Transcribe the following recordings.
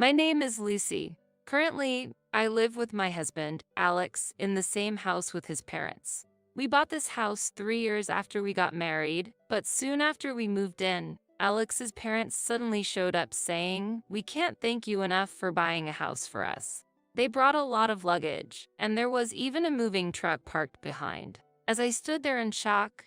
My name is Lucy. Currently, I live with my husband, Alex, in the same house with his parents. We bought this house 3 years after we got married, but soon after we moved in, Alex's parents suddenly showed up saying, "We can't thank you enough for buying a house for us." They brought a lot of luggage, and there was even a moving truck parked behind. As I stood there in shock,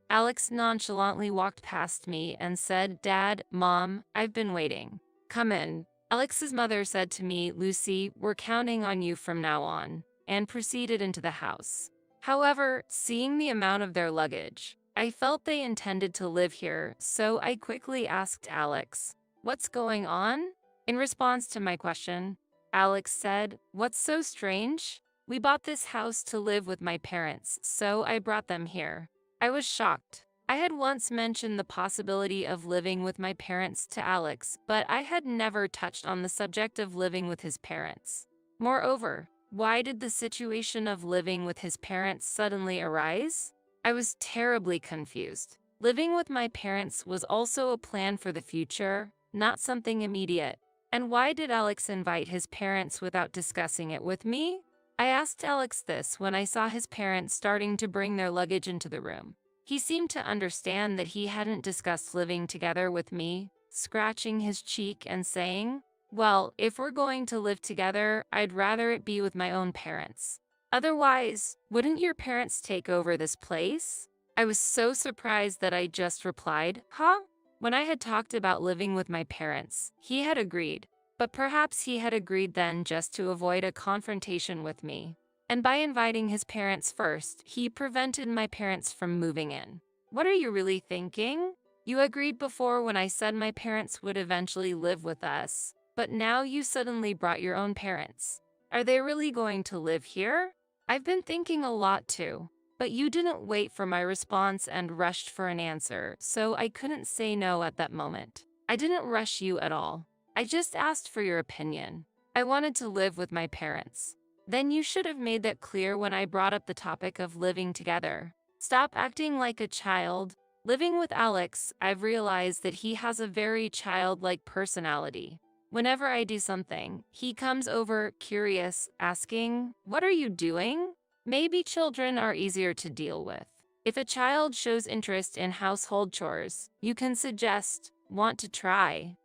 Alex nonchalantly walked past me and said, "Dad, Mom, I've been waiting. Come in." Alex's mother said to me, "Lucy, we're counting on you from now on," and proceeded into the house. However, seeing the amount of their luggage, I felt they intended to live here, so I quickly asked Alex, "What's going on?" In response to my question, Alex said, "What's so strange? We bought this house to live with my parents, so I brought them here." I was shocked. I had once mentioned the possibility of living with my parents to Alex, but I had never touched on the subject of living with his parents. Moreover, why did the situation of living with his parents suddenly arise? I was terribly confused. Living with my parents was also a plan for the future, not something immediate. And why did Alex invite his parents without discussing it with me? I asked Alex this when I saw his parents starting to bring their luggage into the room. He seemed to understand that he hadn't discussed living together with me, scratching his cheek and saying, "Well, if we're going to live together, I'd rather it be with my own parents. Otherwise, wouldn't your parents take over this place?" I was so surprised that I just replied, "Huh?" When I had talked about living with my parents, he had agreed. But perhaps he had agreed then just to avoid a confrontation with me. And by inviting his parents first, he prevented my parents from moving in. What are you really thinking? You agreed before when I said my parents would eventually live with us, but now you suddenly brought your own parents. Are they really going to live here? I've been thinking a lot too, but you didn't wait for my response and rushed for an answer, so I couldn't say no at that moment. I didn't rush you at all. I just asked for your opinion. I wanted to live with my parents. Then you should have made that clear when I brought up the topic of living together. Stop acting like a child. Living with Alex, I've realized that he has a very childlike personality. Whenever I do something, he comes over curious, asking, "What are you doing?" Maybe children are easier to deal with. If a child shows interest in household chores, you can suggest, "Want to try?"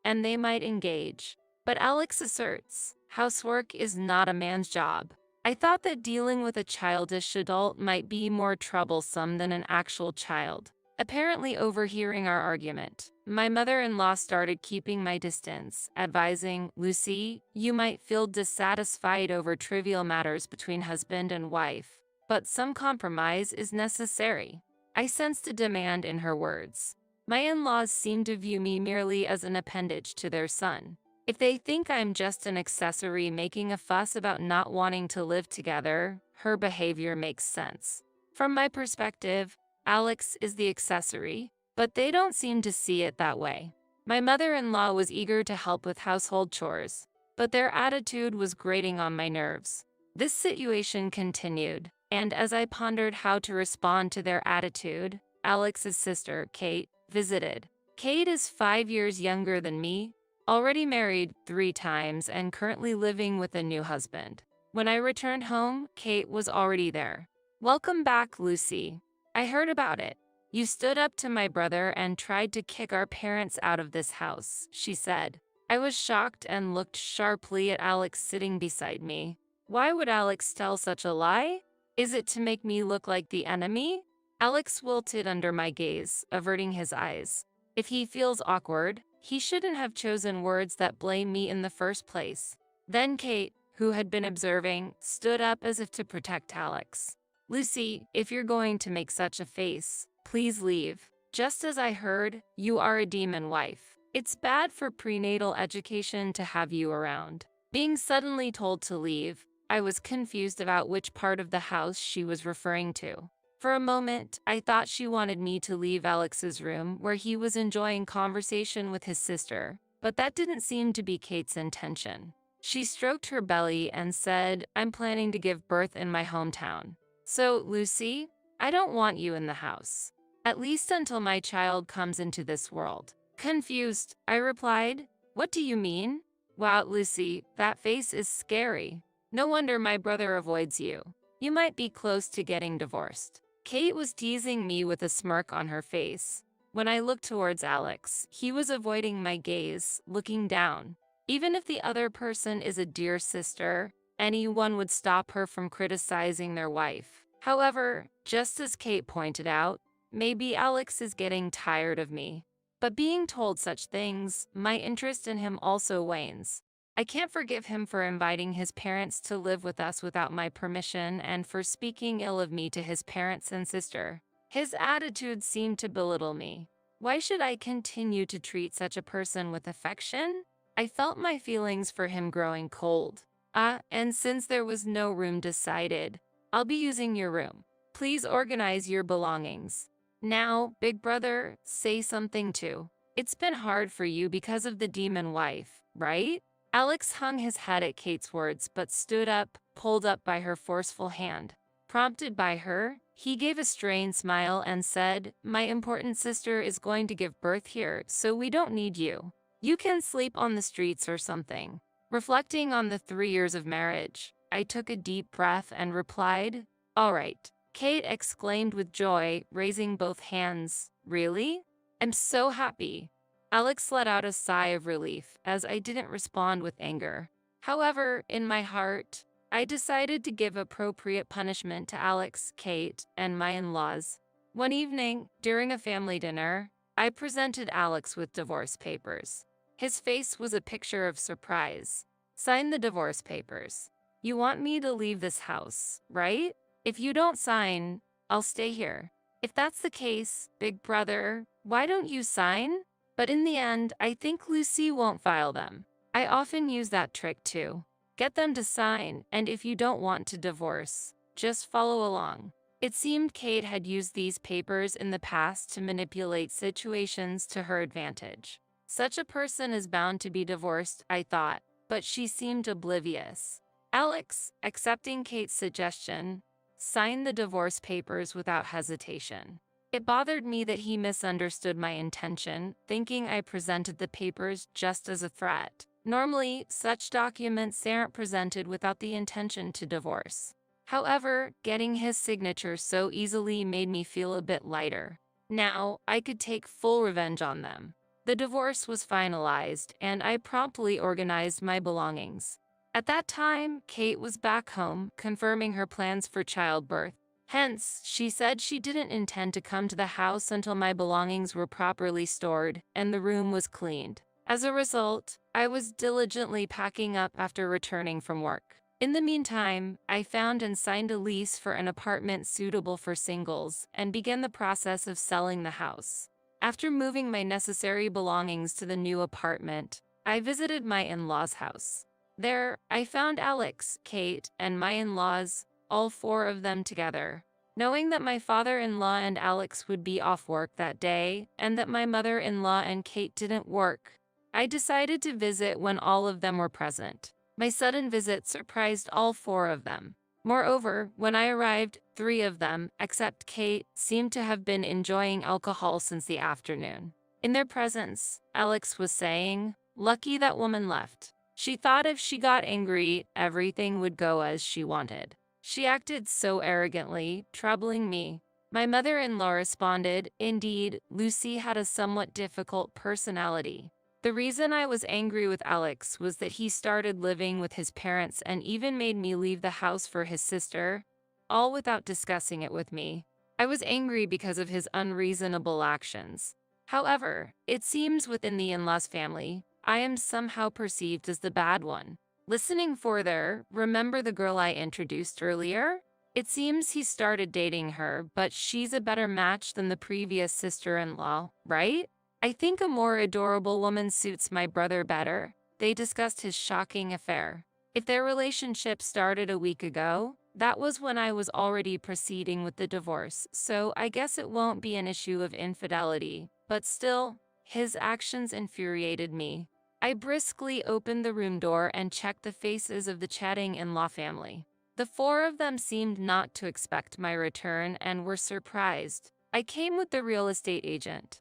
and they might engage. But Alex asserts, housework is not a man's job. I thought that dealing with a childish adult might be more troublesome than an actual child. Apparently overhearing our argument, my mother-in-law started keeping my distance, advising, "Lucy, you might feel dissatisfied over trivial matters between husband and wife, but some compromise is necessary." I sensed a demand in her words. My in-laws seem to view me merely as an appendage to their son. If they think I'm just an accessory making a fuss about not wanting to live together, her behavior makes sense. From my perspective, Alex is the accessory, but they don't seem to see it that way. My mother-in-law was eager to help with household chores, but their attitude was grating on my nerves. This situation continued, and as I pondered how to respond to their attitude, Alex's sister, Kate, visited. Kate is 5 years younger than me, already married 3 times and currently living with a new husband. When I returned home, Kate was already there. "Welcome back, Lucy. I heard about it. You stood up to my brother and tried to kick our parents out of this house," she said. I was shocked and looked sharply at Alex sitting beside me. Why would Alex tell such a lie? Is it to make me look like the enemy? Alex wilted under my gaze, averting his eyes. If he feels awkward, he shouldn't have chosen words that blame me in the first place. Then Kate, who had been observing, stood up as if to protect Alex. "Lucy, if you're going to make such a face, please leave. Just as I heard, you are a demon wife. It's bad for prenatal education to have you around." Being suddenly told to leave, I was confused about which part of the house she was referring to. For a moment, I thought she wanted me to leave Alex's room where he was enjoying conversation with his sister, but that didn't seem to be Kate's intention. She stroked her belly and said, "I'm planning to give birth in my hometown. So, Lucy, I don't want you in the house. At least until my child comes into this world." Confused, I replied, "What do you mean? Wow, Lucy, that face is scary. No wonder my brother avoids you. You might be close to getting divorced. Kate was teasing me with a smirk on her face. When I looked towards Alex, he was avoiding my gaze, looking down. Even if the other person is a dear sister, anyone would stop her from criticizing their wife. However, just as Kate pointed out, maybe Alex is getting tired of me. But being told such things, my interest in him also wanes. I can't forgive him for inviting his parents to live with us without my permission and for speaking ill of me to his parents and sister. His attitude seemed to belittle me. Why should I continue to treat such a person with affection? I felt my feelings for him growing cold. And since there was no room decided, I'll be using your room. Please organize your belongings. Now, big brother, say something too. It's been hard for you because of the demon wife, right? Alex hung his head at Kate's words but stood up, pulled up by her forceful hand. Prompted by her, he gave a strained smile and said, "My important sister is going to give birth here, so we don't need you. You can sleep on the streets or something." Reflecting on the 3 years of marriage, I took a deep breath and replied, "All right." Kate exclaimed with joy, raising both hands. "Really? I'm so happy." Alex let out a sigh of relief as I didn't respond with anger. However, in my heart, I decided to give appropriate punishment to Alex, Kate, and my in-laws. One evening, during a family dinner, I presented Alex with divorce papers. His face was a picture of surprise. "Sign the divorce papers. You want me to leave this house, right? If you don't sign, I'll stay here." "If that's the case, big brother, why don't you sign?" But in the end, I think Lucy won't file them. I often use that trick too. Get them to sign, and if you don't want to divorce, just follow along. It seemed Kate had used these papers in the past to manipulate situations to her advantage. Such a person is bound to be divorced, I thought, but she seemed oblivious. Alex, accepting Kate's suggestion, signed the divorce papers without hesitation. It bothered me that he misunderstood my intention, thinking I presented the papers just as a threat. Normally, such documents aren't presented without the intention to divorce. However, getting his signature so easily made me feel a bit lighter. Now, I could take full revenge on them. The divorce was finalized, and I promptly organized my belongings. At that time, Kate was back home, confirming her plans for childbirth. Hence, she said she didn't intend to come to the house until my belongings were properly stored and the room was cleaned. As a result, I was diligently packing up after returning from work. In the meantime, I found and signed a lease for an apartment suitable for singles and began the process of selling the house. After moving my necessary belongings to the new apartment, I visited my in-laws' house. There, I found Alex, Kate, and my in-laws, all 4 of them together. Knowing that my father-in-law and Alex would be off work that day, and that my mother-in-law and Kate didn't work, I decided to visit when all of them were present. My sudden visit surprised all 4 of them. Moreover, when I arrived, 3 of them, except Kate, seemed to have been enjoying alcohol since the afternoon. In their presence, Alex was saying, "Lucky that woman left. She thought if she got angry, everything would go as she wanted. She acted so arrogantly, troubling me." My mother-in-law responded, "Indeed, Lucy had a somewhat difficult personality." The reason I was angry with Alex was that he started living with his parents and even made me leave the house for his sister, all without discussing it with me. I was angry because of his unreasonable actions. However, it seems within the in-laws family, I am somehow perceived as the bad one. Listening further, remember the girl I introduced earlier? It seems he started dating her, but she's a better match than the previous sister-in-law, right? I think a more adorable woman suits my brother better. They discussed his shocking affair. If their relationship started a week ago, that was when I was already proceeding with the divorce, so I guess it won't be an issue of infidelity. But still, his actions infuriated me. I briskly opened the room door and checked the faces of the chatting in-law family. The 4 of them seemed not to expect my return and were surprised. I came with the real estate agent.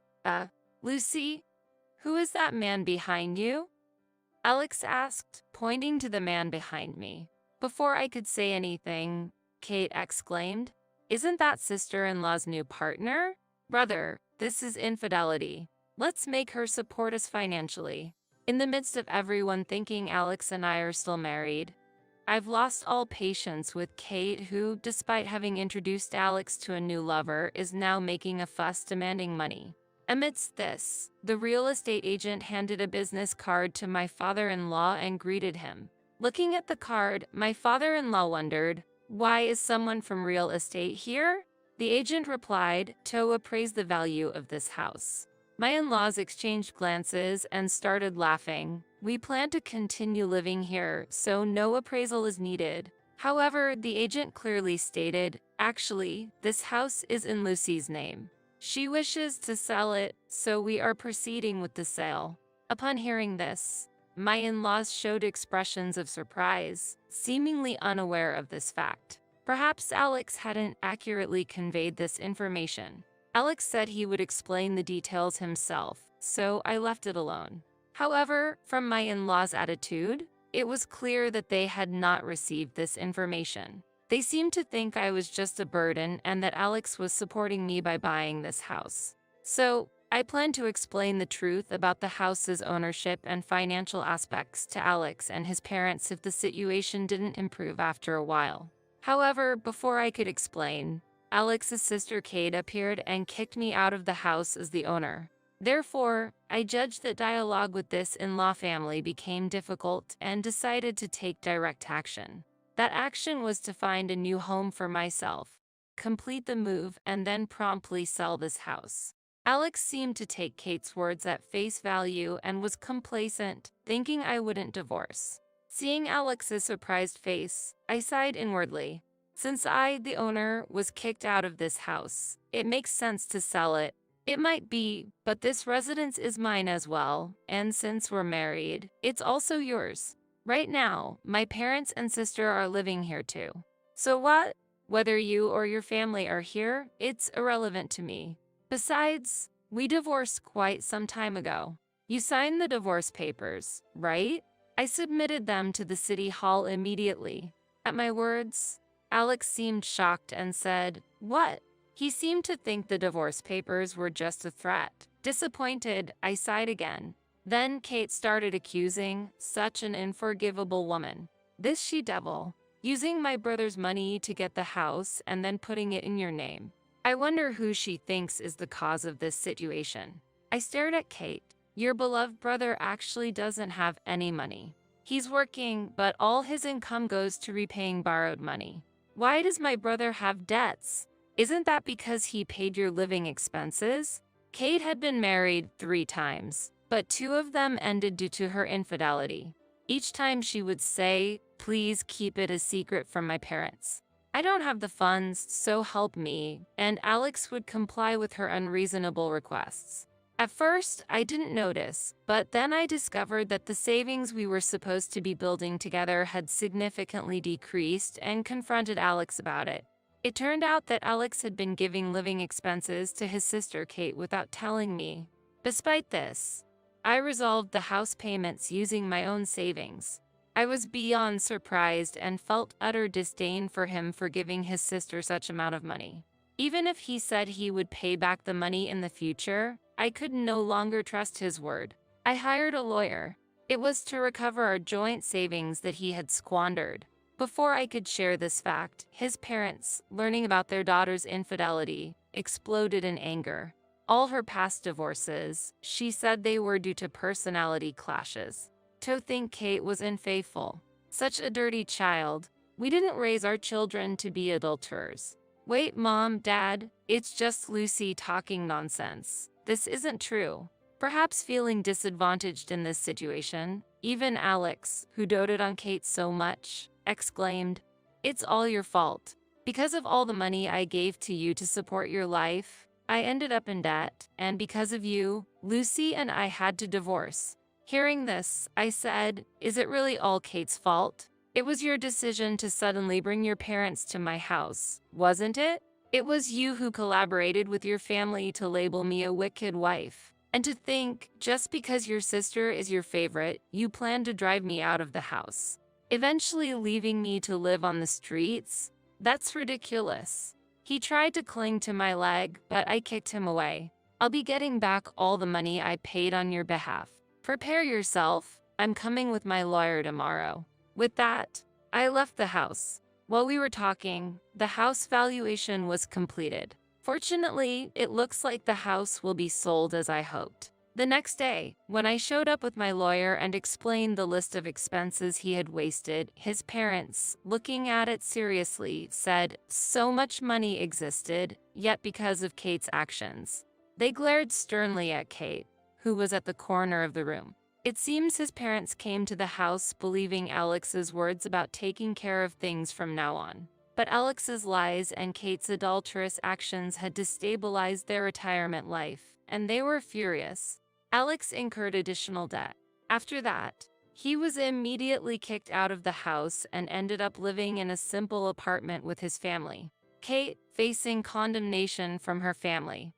Lucy? Who is that man behind you?" Alex asked, pointing to the man behind me. Before I could say anything, Kate exclaimed, "Isn't that sister-in-law's new partner? Brother, this is infidelity. Let's make her support us financially." In the midst of everyone thinking Alex and I are still married, I've lost all patience with Kate, who, despite having introduced Alex to a new lover, is now making a fuss demanding money. Amidst this, the real estate agent handed a business card to my father-in-law and greeted him. Looking at the card, my father-in-law wondered, "Why is someone from real estate here?" The agent replied, "To appraise the value of this house." My in-laws exchanged glances and started laughing. "We plan to continue living here, so no appraisal is needed." However, the agent clearly stated, "Actually, this house is in Lucy's name. She wishes to sell it, so we are proceeding with the sale." Upon hearing this, my in-laws showed expressions of surprise, seemingly unaware of this fact. Perhaps Alex hadn't accurately conveyed this information. Alex said he would explain the details himself, so I left it alone. However, from my in-laws' attitude, it was clear that they had not received this information. They seemed to think I was just a burden and that Alex was supporting me by buying this house. So, I planned to explain the truth about the house's ownership and financial aspects to Alex and his parents if the situation didn't improve after a while. However, before I could explain, Alex's sister Kate appeared and kicked me out of the house as the owner. Therefore, I judged that dialogue with this in-law family became difficult and decided to take direct action. That action was to find a new home for myself, complete the move, and then promptly sell this house. Alex seemed to take Kate's words at face value and was complacent, thinking I wouldn't divorce. Seeing Alex's surprised face, I sighed inwardly. Since I, the owner, was kicked out of this house, it makes sense to sell it. It might be, but this residence is mine as well, and since we're married, it's also yours. Right now, my parents and sister are living here too. So what? Whether you or your family are here, it's irrelevant to me. Besides, we divorced quite some time ago. You signed the divorce papers, right? I submitted them to the city hall immediately. At my words, Alex seemed shocked and said, "What?" He seemed to think the divorce papers were just a threat. Disappointed, I sighed again. Then Kate started accusing, "Such an unforgivable woman. This she-devil, using my brother's money to get the house and then putting it in your name. I wonder who she thinks is the cause of this situation." I stared at Kate. "Your beloved brother actually doesn't have any money. He's working, but all his income goes to repaying borrowed money. Why does my brother have debts? Isn't that because he paid your living expenses?" Kate had been married 3 times, but 2 of them ended due to her infidelity. Each time she would say, "Please keep it a secret from my parents. I don't have the funds, so help me," and Alex would comply with her unreasonable requests. At first, I didn't notice, but then I discovered that the savings we were supposed to be building together had significantly decreased and confronted Alex about it. It turned out that Alex had been giving living expenses to his sister Kate without telling me. Despite this, I resolved the house payments using my own savings. I was beyond surprised and felt utter disdain for him for giving his sister such amount of money. Even if he said he would pay back the money in the future, I could no longer trust his word. I hired a lawyer. It was to recover our joint savings that he had squandered. Before I could share this fact, his parents, learning about their daughter's infidelity, exploded in anger. All her past divorces, she said they were due to personality clashes. To think Kate was unfaithful. Such a dirty child. We didn't raise our children to be adulterers. Wait, Mom, Dad, it's just Lucy talking nonsense. This isn't true. Perhaps feeling disadvantaged in this situation, even Alex, who doted on Kate so much, exclaimed, "It's all your fault. Because of all the money I gave to you to support your life, I ended up in debt, and because of you, Lucy and I had to divorce." Hearing this, I said, "Is it really all Kate's fault? It was your decision to suddenly bring your parents to my house, wasn't it? It was you who collaborated with your family to label me a wicked wife. And to think, just because your sister is your favorite, you plan to drive me out of the house, eventually leaving me to live on the streets? That's ridiculous. He tried to cling to my leg, but I kicked him away. I'll be getting back all the money I paid on your behalf. Prepare yourself. I'm coming with my lawyer tomorrow. With that, I left the house. While we were talking, the house valuation was completed. Fortunately, it looks like the house will be sold as I hoped. The next day, when I showed up with my lawyer and explained the list of expenses he had wasted, his parents, looking at it seriously, said so much money existed, yet because of Kate's actions. They glared sternly at Kate, who was at the corner of the room. It seems his parents came to the house believing Alex's words about taking care of things from now on. But Alex's lies and Kate's adulterous actions had destabilized their retirement life, and they were furious. Alex incurred additional debt. After that, he was immediately kicked out of the house and ended up living in a simple apartment with his family. Kate, facing condemnation from her family,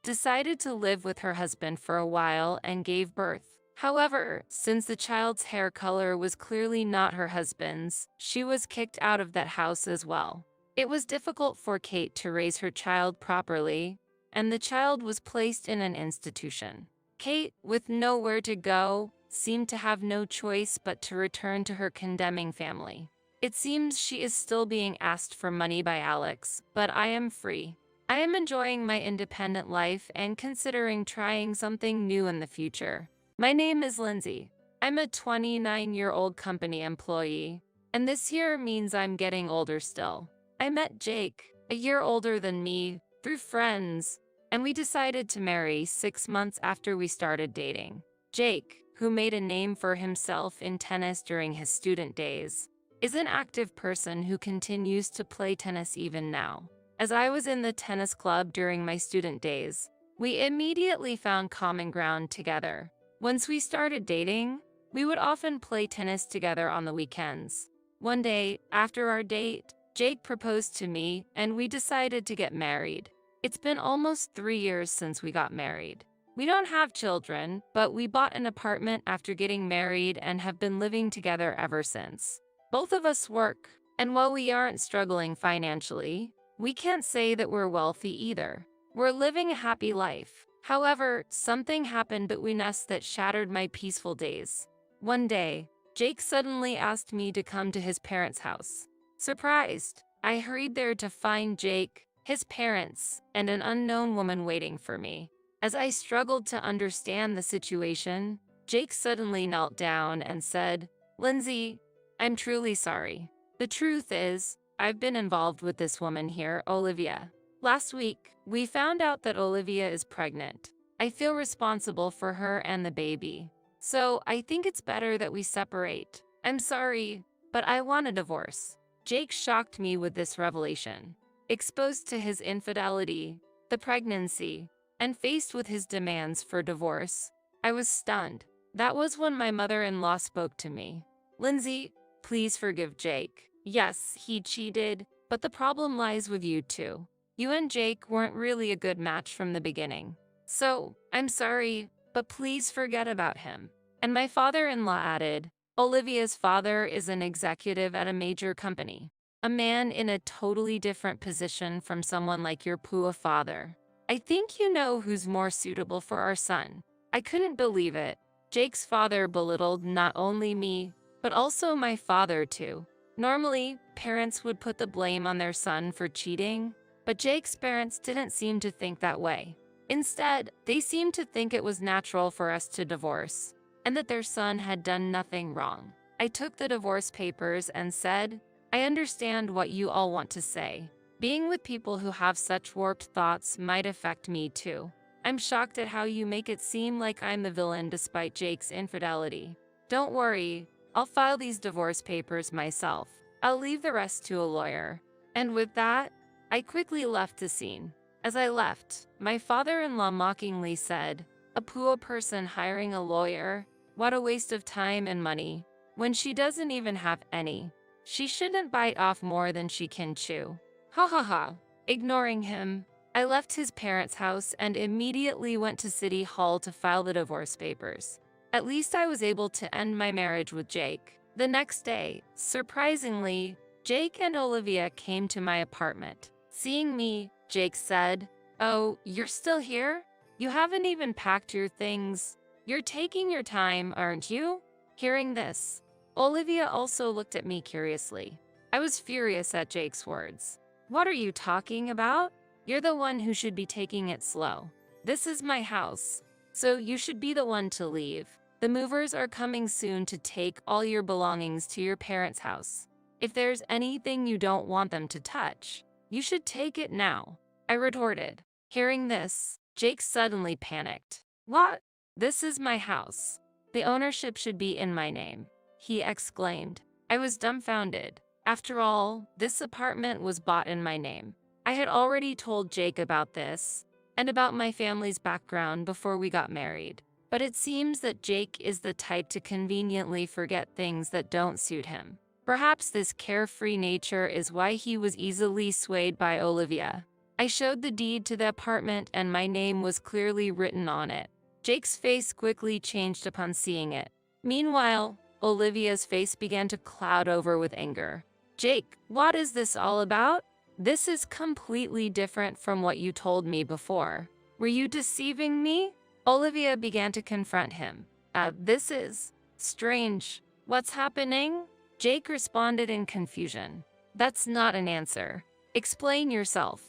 decided to live with her husband for a while and gave birth. However, since the child's hair color was clearly not her husband's, she was kicked out of that house as well. It was difficult for Kate to raise her child properly, and the child was placed in an institution. Kate, with nowhere to go, seemed to have no choice but to return to her condemning family. It seems she is still being asked for money by Alex, but I am free. I am enjoying my independent life and considering trying something new in the future. My name is Lindsay. I'm a 29-year-old company employee, and this year means I'm getting older still. I met Jake, a year older than me, through friends, and we decided to marry 6 months after we started dating. Jake, who made a name for himself in tennis during his student days, is an active person who continues to play tennis even now. As I was in the tennis club during my student days, we immediately found common ground together. Once we started dating, we would often play tennis together on the weekends. One day, after our date, Jake proposed to me and we decided to get married. It's been almost 3 years since we got married. We don't have children, but we bought an apartment after getting married and have been living together ever since. Both of us work, and while we aren't struggling financially, we can't say that we're wealthy either. We're living a happy life. However, something happened between us that shattered my peaceful days. One day, Jake suddenly asked me to come to his parents' house. Surprised, I hurried there to find Jake, his parents, and an unknown woman waiting for me. As I struggled to understand the situation, Jake suddenly knelt down and said, "Lindsay, I'm truly sorry. The truth is, I've been involved with this woman here, Olivia. Last week, we found out that Olivia is pregnant. I feel responsible for her and the baby. So I think it's better that we separate. I'm sorry, but I want a divorce." Jake shocked me with this revelation. Exposed to his infidelity, the pregnancy, and faced with his demands for divorce, I was stunned. That was when my mother-in-law spoke to me. "Lindsay, please forgive Jake. Yes, he cheated, but the problem lies with you too. You and Jake weren't really a good match from the beginning. So, I'm sorry, but please forget about him." And my father-in-law added, "Olivia's father is an executive at a major company. A man in a totally different position from someone like your poor father. I think you know who's more suitable for our son." I couldn't believe it. Jake's father belittled not only me, but also my father too. Normally, parents would put the blame on their son for cheating, but Jake's parents didn't seem to think that way. Instead, they seemed to think it was natural for us to divorce, and that their son had done nothing wrong. I took the divorce papers and said, "I understand what you all want to say. Being with people who have such warped thoughts might affect me too. I'm shocked at how you make it seem like I'm the villain despite Jake's infidelity. Don't worry, I'll file these divorce papers myself. I'll leave the rest to a lawyer." And with that, I quickly left the scene. As I left, my father-in-law mockingly said, "A poor person hiring a lawyer? What a waste of time and money, when she doesn't even have any. She shouldn't bite off more than she can chew." Ha ha ha. Ignoring him, I left his parents' house and immediately went to City Hall to file the divorce papers. At least I was able to end my marriage with Jake. The next day, surprisingly, Jake and Olivia came to my apartment. Seeing me, Jake said, "Oh, you're still here? You haven't even packed your things. You're taking your time, aren't you?" Hearing this, Olivia also looked at me curiously. I was furious at Jake's words. "What are you talking about? You're the one who should be taking it slow. This is my house, so you should be the one to leave. The movers are coming soon to take all your belongings to your parents' house. If there's anything you don't want them to touch, you should take it now," I retorted. Hearing this, Jake suddenly panicked. "What? This is my house. The ownership should be in my name," he exclaimed. I was dumbfounded. After all, this apartment was bought in my name. I had already told Jake about this and about my family's background before we got married. But it seems that Jake is the type to conveniently forget things that don't suit him. Perhaps this carefree nature is why he was easily swayed by Olivia. I showed the deed to the apartment and my name was clearly written on it. Jake's face quickly changed upon seeing it. Meanwhile, Olivia's face began to cloud over with anger. "Jake, what is this all about? This is completely different from what you told me before. Were you deceiving me?" Olivia began to confront him. This is strange. What's happening?" Jake responded in confusion. "That's not an answer. Explain yourself."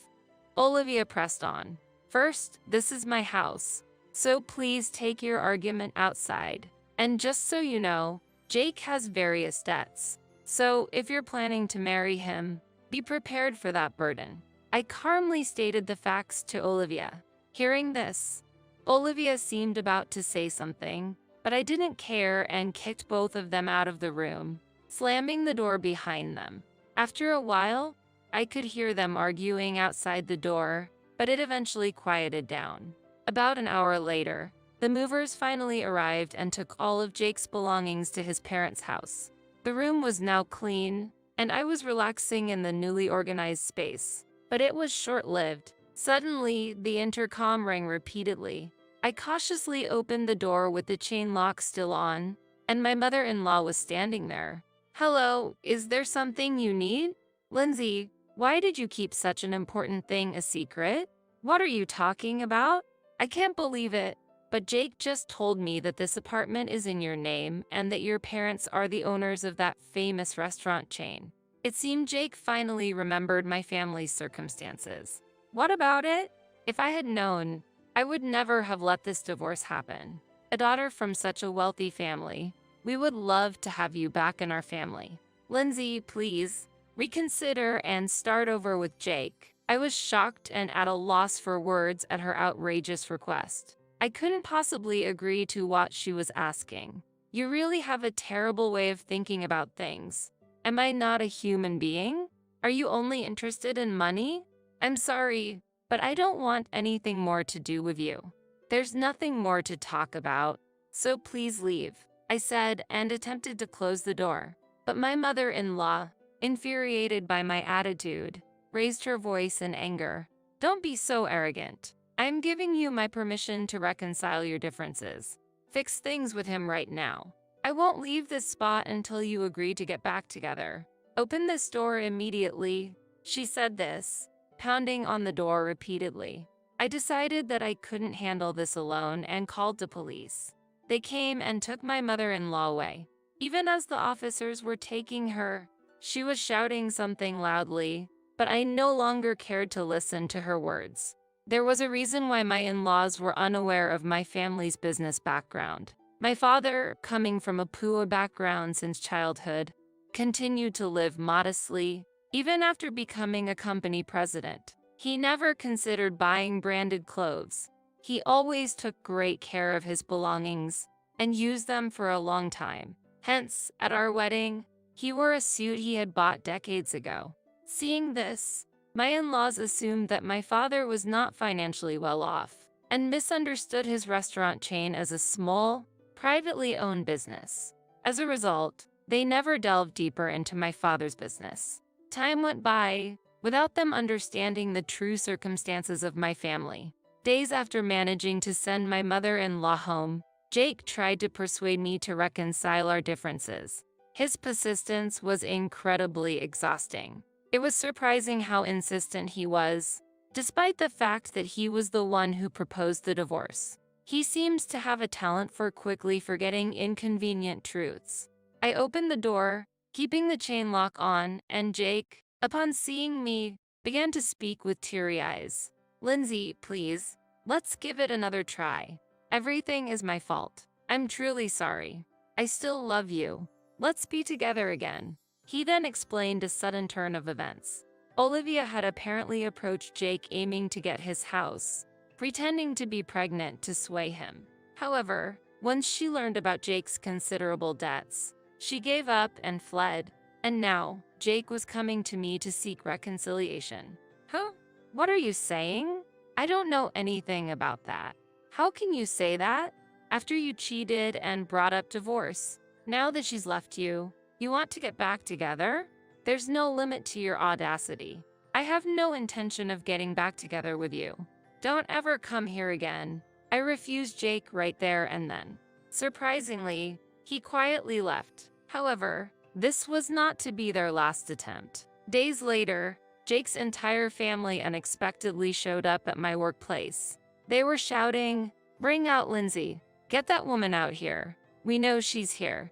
Olivia pressed on. "First, this is my house, so please take your argument outside. And just so you know, Jake has various debts. So if you're planning to marry him, be prepared for that burden." I calmly stated the facts to Olivia. Hearing this, Olivia seemed about to say something, but I didn't care and kicked both of them out of the room, slamming the door behind them. After a while, I could hear them arguing outside the door, but it eventually quieted down. About an hour later, the movers finally arrived and took all of Jake's belongings to his parents' house. The room was now clean, and I was relaxing in the newly organized space. But it was short-lived. Suddenly, the intercom rang repeatedly. I cautiously opened the door with the chain lock still on, and my mother-in-law was standing there. "Hello, is there something you need?" "Lindsay, why did you keep such an important thing a secret? What are you talking about? I can't believe it, but Jake just told me that this apartment is in your name and that your parents are the owners of that famous restaurant chain." It seemed Jake finally remembered my family's circumstances. "What about it? If I had known, I would never have let this divorce happen. A daughter from such a wealthy family. We would love to have you back in our family. Lindsay, please, reconsider and start over with Jake." I was shocked and at a loss for words at her outrageous request. I couldn't possibly agree to what she was asking. "You really have a terrible way of thinking about things. Am I not a human being? Are you only interested in money? I'm sorry, but I don't want anything more to do with you. There's nothing more to talk about, so please leave," I said and attempted to close the door. But my mother-in-law, infuriated by my attitude, raised her voice in anger. "Don't be so arrogant. I'm giving you my permission to reconcile your differences. Fix things with him right now. I won't leave this spot until you agree to get back together. Open this door immediately." She said this, pounding on the door repeatedly. I decided that I couldn't handle this alone and called the police. They came and took my mother-in-law away. Even as the officers were taking her, she was shouting something loudly, but I no longer cared to listen to her words. There was a reason why my in-laws were unaware of my family's business background. My father, coming from a poor background since childhood, continued to live modestly, even after becoming a company president. He never considered buying branded clothes. He always took great care of his belongings and used them for a long time. Hence, at our wedding, he wore a suit he had bought decades ago. Seeing this, my in-laws assumed that my father was not financially well off and misunderstood his restaurant chain as a small, privately owned business. As a result, they never delved deeper into my father's business. Time went by, without them understanding the true circumstances of my family. Days after managing to send my mother-in-law home, Jake tried to persuade me to reconcile our differences. His persistence was incredibly exhausting. It was surprising how insistent he was, despite the fact that he was the one who proposed the divorce. He seems to have a talent for quickly forgetting inconvenient truths. I opened the door, keeping the chain lock on, and Jake, upon seeing me, began to speak with teary eyes. "Lindsay, please, let's give it another try. Everything is my fault. I'm truly sorry. I still love you. Let's be together again." He then explained a sudden turn of events. Olivia had apparently approached Jake aiming to get his house, pretending to be pregnant to sway him. However, once she learned about Jake's considerable debts, she gave up and fled, and now Jake was coming to me to seek reconciliation. Huh? What are you saying? I don't know anything about that. How can you say that? After you cheated and brought up divorce, now that she's left you, you want to get back together? There's no limit to your audacity. I have no intention of getting back together with you. Don't ever come here again. I refused Jake right there and then. Surprisingly, he quietly left. However, this was not to be their last attempt. Days later, Jake's entire family unexpectedly showed up at my workplace. They were shouting, "Bring out Lindsay. Get that woman out here. We know she's here,"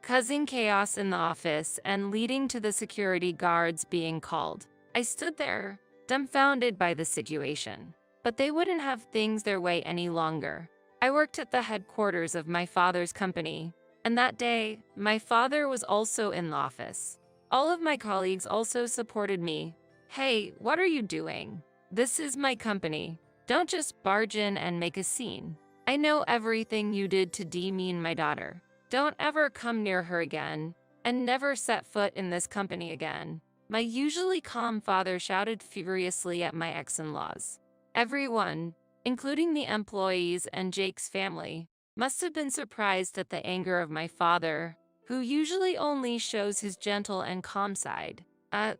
causing chaos in the office and leading to the security guards being called. I stood there, dumbfounded by the situation. But they wouldn't have things their way any longer. I worked at the headquarters of my father's company, and that day, my father was also in the office. All of my colleagues also supported me. "Hey, what are you doing? This is my company. Don't just barge in and make a scene. I know everything you did to demean my daughter. Don't ever come near her again, and never set foot in this company again." My usually calm father shouted furiously at my ex-in-laws. Everyone, including the employees and Jake's family, must have been surprised at the anger of my father, who usually only shows his gentle and calm side.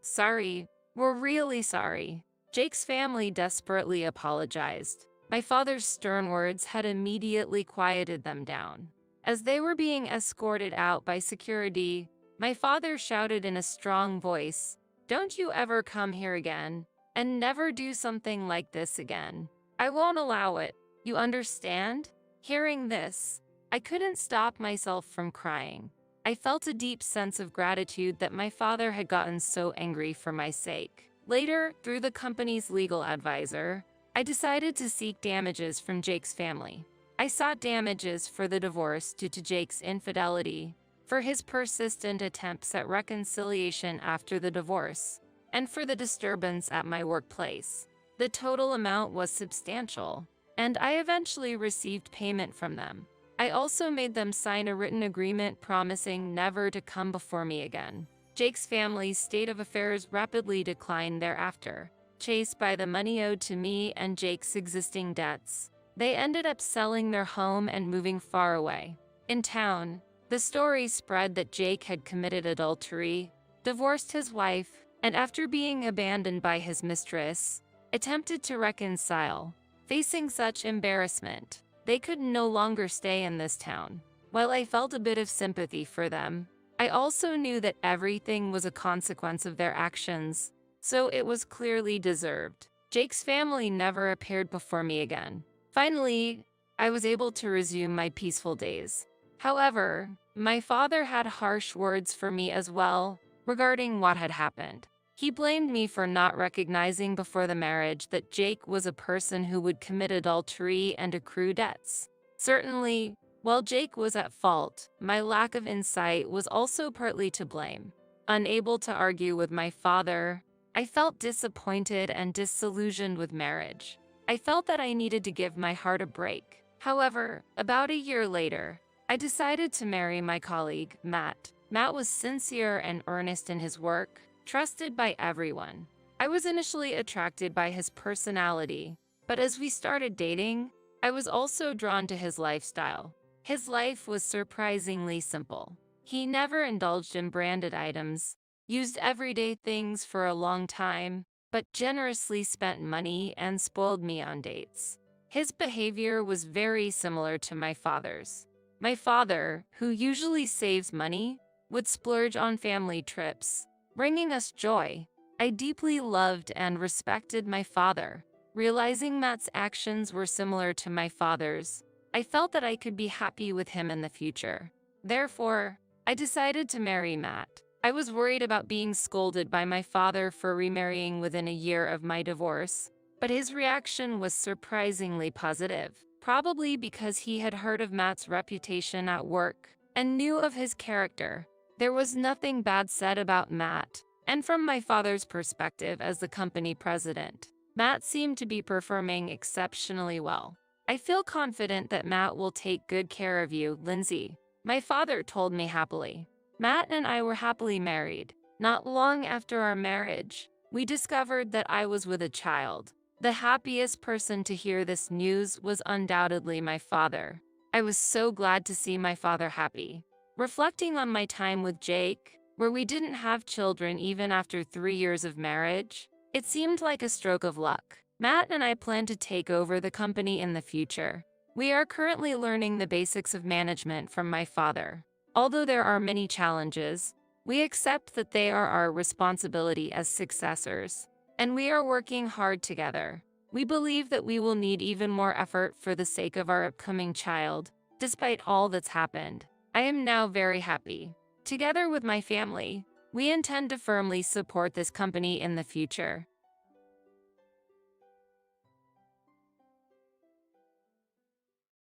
Sorry, we're really sorry." Jake's family desperately apologized. My father's stern words had immediately quieted them down. As they were being escorted out by security, my father shouted in a strong voice, "Don't you ever come here again, and never do something like this again. I won't allow it. You understand?" Hearing this, I couldn't stop myself from crying. I felt a deep sense of gratitude that my father had gotten so angry for my sake. Later, through the company's legal advisor, I decided to seek damages from Jake's family. I sought damages for the divorce due to Jake's infidelity, for his persistent attempts at reconciliation after the divorce, and for the disturbance at my workplace. The total amount was substantial, and I eventually received payment from them. I also made them sign a written agreement promising never to come before me again. Jake's family's state of affairs rapidly declined thereafter. Chased by the money owed to me and Jake's existing debts, they ended up selling their home and moving far away. In town, the story spread that Jake had committed adultery, divorced his wife, and after being abandoned by his mistress, attempted to reconcile. Facing such embarrassment, they could no longer stay in this town. While I felt a bit of sympathy for them, I also knew that everything was a consequence of their actions, so it was clearly deserved. Jake's family never appeared before me again. Finally, I was able to resume my peaceful days. However, my father had harsh words for me as well regarding what had happened. He blamed me for not recognizing before the marriage that Jake was a person who would commit adultery and accrue debts. Certainly, while Jake was at fault, my lack of insight was also partly to blame. Unable to argue with my father, I felt disappointed and disillusioned with marriage. I felt that I needed to give my heart a break. However, about a year later, I decided to marry my colleague, Matt. Matt was sincere and earnest in his work, trusted by everyone. I was initially attracted by his personality, but as we started dating, I was also drawn to his lifestyle. His life was surprisingly simple. He never indulged in branded items, used everyday things for a long time, but generously spent money and spoiled me on dates. His behavior was very similar to my father's. My father, who usually saves money, would splurge on family trips, bringing us joy. I deeply loved and respected my father. Realizing Matt's actions were similar to my father's, I felt that I could be happy with him in the future. Therefore, I decided to marry Matt. I was worried about being scolded by my father for remarrying within a year of my divorce, but his reaction was surprisingly positive, probably because he had heard of Matt's reputation at work and knew of his character. There was nothing bad said about Matt, and from my father's perspective as the company president, Matt seemed to be performing exceptionally well. I feel confident that Matt will take good care of you, Lindsay, my father told me happily. Matt and I were happily married. Not long after our marriage, we discovered that I was with a child. The happiest person to hear this news was undoubtedly my father. I was so glad to see my father happy. Reflecting on my time with Jake, where we didn't have children even after 3 years of marriage, it seemed like a stroke of luck. Matt and I plan to take over the company in the future. We are currently learning the basics of management from my father. Although there are many challenges, we accept that they are our responsibility as successors, and we are working hard together. We believe that we will need even more effort for the sake of our upcoming child, despite all that's happened. I am now very happy. Together with my family, we intend to firmly support this company in the future.